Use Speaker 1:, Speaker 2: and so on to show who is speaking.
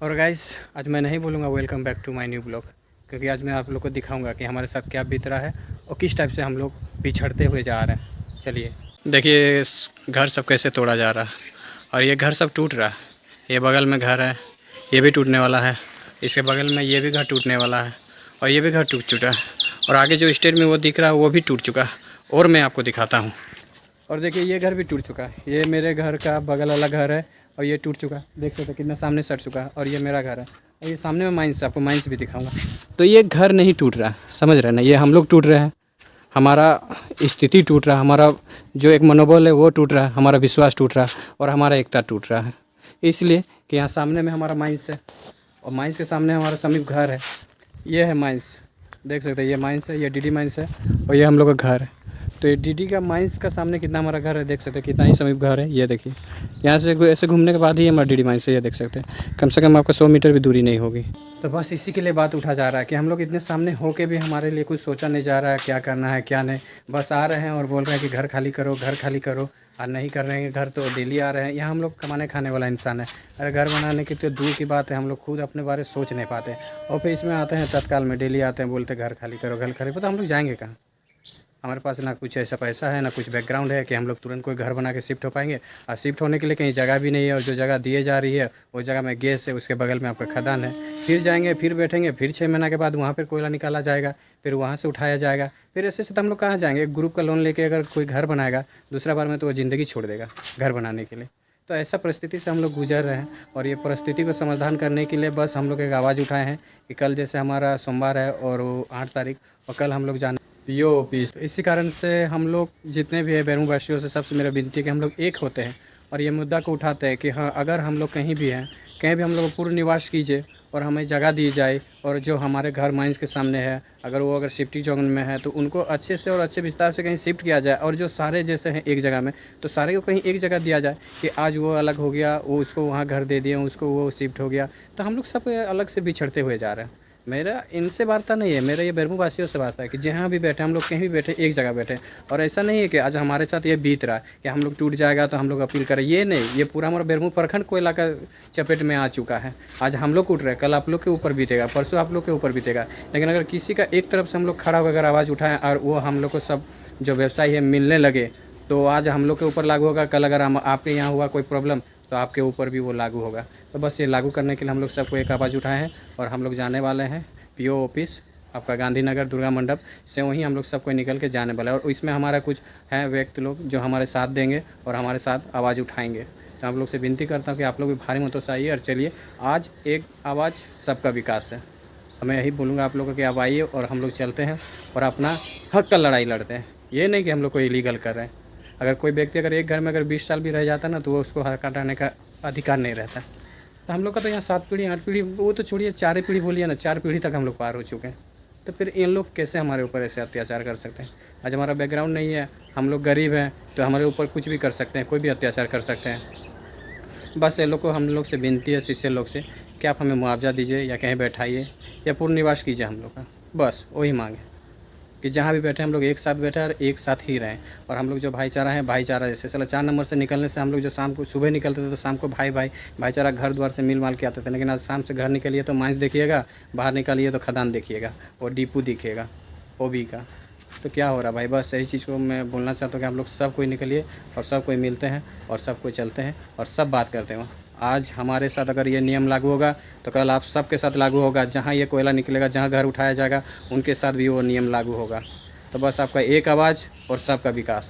Speaker 1: और गाइस आज मैं नहीं बोलूँगा welcome back to my new blog, क्योंकि आज मैं आप लोग को दिखाऊंगा कि हमारे साथ क्या बीत रहा है और किस टाइप से हम लोग पिछड़ते हुए जा रहे हैं। चलिए देखिए इस घर सब कैसे तोड़ा जा रहा है और ये घर सब टूट रहा है। ये बगल में घर है, ये भी टूटने वाला है। इसके बगल में ये भी घर टूटने वाला है और ये भी घर टूट चुका है। और आगे जो स्टेज में वो दिख रहा है वो भी टूट चुका है और मैं आपको दिखाता हूँ। और देखिए ये घर भी टूट चुका है। ये मेरे घर का बगल वाला घर है और ये टूट चुका है। देख सकते हैं कितना सामने सट चुका है। और ये मेरा घर है और ये सामने में माइंस, आपको माइंस भी दिखाऊंगा। तो ये घर नहीं टूट रहा है, समझ रहे हैं ना, ये हम लोग टूट रहे हैं। हमारा स्थिति टूट रहा है, हमारा जो एक मनोबल है वो टूट रहा है, हमारा विश्वास टूट रहा है और हमारा एकता टूट रहा है। इसलिए कि यहाँ सामने में हमारा माइंस है और माइंस के सामने हमारा समीप घर है। ये है माइंस, देख सकते हैं, ये माइंस है, ये डीडी माइंस है और ये हम लोग का घर है। तो ये डीडी का माइंस का सामने कितना हमारा घर है, देख सकते हैं कितना ही समीप घर है। ये देखिए यहाँ से ऐसे घूमने के बाद ही हमारा डीडी माइंस है। ये देख सकते हैं कम से कम आपका 100 मीटर भी दूरी नहीं होगी। तो बस इसी के लिए बात उठा जा रहा है कि हम लोग इतने सामने होके भी हमारे लिए कुछ सोचा नहीं जा रहा है, क्या करना है क्या नहीं। बस आ रहे हैं और बोल रहे हैं कि घर खाली करो, घर खाली करो, और नहीं कर रहे हैं घर तो डेली आ रहे हैं। यहाँ हम लोग कमाने खाने वाला इंसान है। अरे घर बनाने की तो दूर की बात है, हम लोग खुद अपने बारे में सोच नहीं पाते और फिर इसमें आते हैं तत्काल में, डेली आते हैं बोलते घर खाली करो, घर खाली। पता हम लोग जाएंगे कहाँ? हमारे पास ना कुछ ऐसा पैसा है ना कुछ बैकग्राउंड है कि हम लोग तुरंत कोई घर बना के शिफ्ट हो पाएंगे। और शिफ्ट होने के लिए कहीं जगह भी नहीं है और जो जगह दिए जा रही है वो जगह में गैस है, उसके बगल में आपका खदान है। फिर जाएंगे, फिर बैठेंगे, फिर 6 महीना के बाद वहाँ पर कोयला निकाला जाएगा, फिर वहाँ से उठाया जाएगा। फिर ऐसे तो हम लोग कहाँ जाएंगे? एक ग्रुप का लोन लेके अगर कोई घर बनाएगा दूसरा बार में तो वो ज़िंदगी छोड़ देगा घर बनाने के लिए। तो ऐसा परिस्थिति से हम लोग गुजर रहे हैं और ये परिस्थिति को समाधान करने के लिए बस हम लोग एक आवाज़ उठाए हैं कि कल जैसे हमारा सोमवार है और वो 8 तारीख और कल हम लोग जाना पीओ ऑफिस। तो इसी कारण से हम लोग जितने भी है बैरूं वासियों से सबसे मेरा विनती है कि हम लोग एक होते हैं और ये मुद्दा को उठाते हैं कि हाँ, अगर हम लोग कहीं भी हैं, कहीं भी हम लोग पूर्ण निवास कीजिए और हमें जगह दी जाए। और जो हमारे घर माइंस के सामने है, अगर शिफ्टी जोन में है तो उनको अच्छे से और अच्छे विस्तार से कहीं शिफ्ट किया जाए। और जो सारे जैसे हैं एक जगह में, तो सारे को कहीं एक जगह दिया जाए कि आज वो अलग हो गया, वो उसको वहाँ घर दे दिया, उसको वो शिफ्ट हो गया। तो हम लोग सब अलग से बिछड़ते हुए जा रहे हैं। मेरा इनसे वार्ता नहीं है, मेरा ये बैरमू वासियों से वार्ता है कि जहाँ भी बैठे हम लोग कहीं भी बैठे एक जगह बैठे। और ऐसा नहीं है कि आज हमारे साथ ये बीत रहा है कि हम लोग टूट जाएगा तो हम लोग अपील करें, ये नहीं। ये पूरा हमारा बैरमू प्रखंड कोयला का चपेट में आ चुका है। आज हम लोग उठ रहे हैं, कल आप लोग के ऊपर बीतेगा, परसों आप लोग के ऊपर बीतेगा। लेकिन अगर किसी का एक तरफ से हम लोग खड़ा होकर आवाज़ उठाएं और वो हम लोग को सब जो व्यवसाय है मिलने लगे तो आज हम लोग के ऊपर लागू होगा। कल अगर आपके यहाँ हुआ कोई प्रॉब्लम तो आपके ऊपर भी वो लागू होगा। तो बस ये लागू करने के लिए हम लोग सबको एक आवाज़ उठाए हैं और हम लोग जाने वाले हैं पीओ ऑफिस, आपका गांधीनगर दुर्गा मंडप से। वहीं हम लोग सब कोई निकल के जाने वाला है और इसमें हमारा कुछ है व्यक्ति लोग जो हमारे साथ देंगे और हमारे साथ आवाज़ उठाएंगे। तो आप लोग से विनती करता हूँ कि आप लोग भी भारी मतों से आइए और चलिए, आज एक आवाज़ सबका विकास है। मैं यही बोलूँगा आप लोगों को कि आप आइए और हम लोग चलते हैं और अपना हक का लड़ाई लड़ते हैं। ये नहीं कि हम लोग को इलीगल कर रहे हैं। अगर कोई व्यक्ति अगर एक घर में अगर 20 साल भी रह जाता ना तो वो उसको हक हटाने का अधिकार नहीं रहता। तो हम लोग का तो यहाँ 7 पीढ़ी 8 पीढ़ी, वो तो छोड़िए 4 पीढ़ी बोलिए ना, 4 पीढ़ी तक हम लोग पार हो चुके हैं। तो फिर इन लोग कैसे हमारे ऊपर ऐसे अत्याचार कर सकते हैं? आज हमारा बैकग्राउंड नहीं है, हम लोग गरीब हैं तो हमारे ऊपर कुछ भी कर सकते हैं, कोई भी अत्याचार कर सकते हैं। बस ये लोग को हम लोग से विनती है, शिष्य लोग से, कि आप हमें मुआवजा दीजिए या कहीं बैठाइए या पूर्ण निवास कीजिए हम लोग का। बस वही मांगे कि जहाँ भी बैठे हम लोग एक साथ बैठे और एक साथ ही रहें। और हम लोग जो भाईचारा है, भाईचारा जैसे चलो 4 नंबर से निकलने से हम लोग जो शाम को सुबह निकलते थे तो शाम को भाईचारा घर द्वार से मिल माल के आते थे। लेकिन आज शाम से घर निकलिए तो माइंस देखिएगा, बाहर निकलिए तो खदान देखिएगा और डिपू दिखेगा ओबी का। तो क्या हो रहा भाई? बस यही चीज़ को मैं बोलना चाहता हूँ कि हम लोग सब कोई निकलिए और सब कोई मिलते हैं और सब कोई चलते हैं और सब बात करते हैं। आज हमारे साथ अगर ये नियम लागू होगा तो कल आप सबके साथ लागू होगा। जहाँ ये कोयला निकलेगा, जहाँ घर उठाया जाएगा, उनके साथ भी वो नियम लागू होगा। तो बस आपका एक आवाज़ और सबका विकास।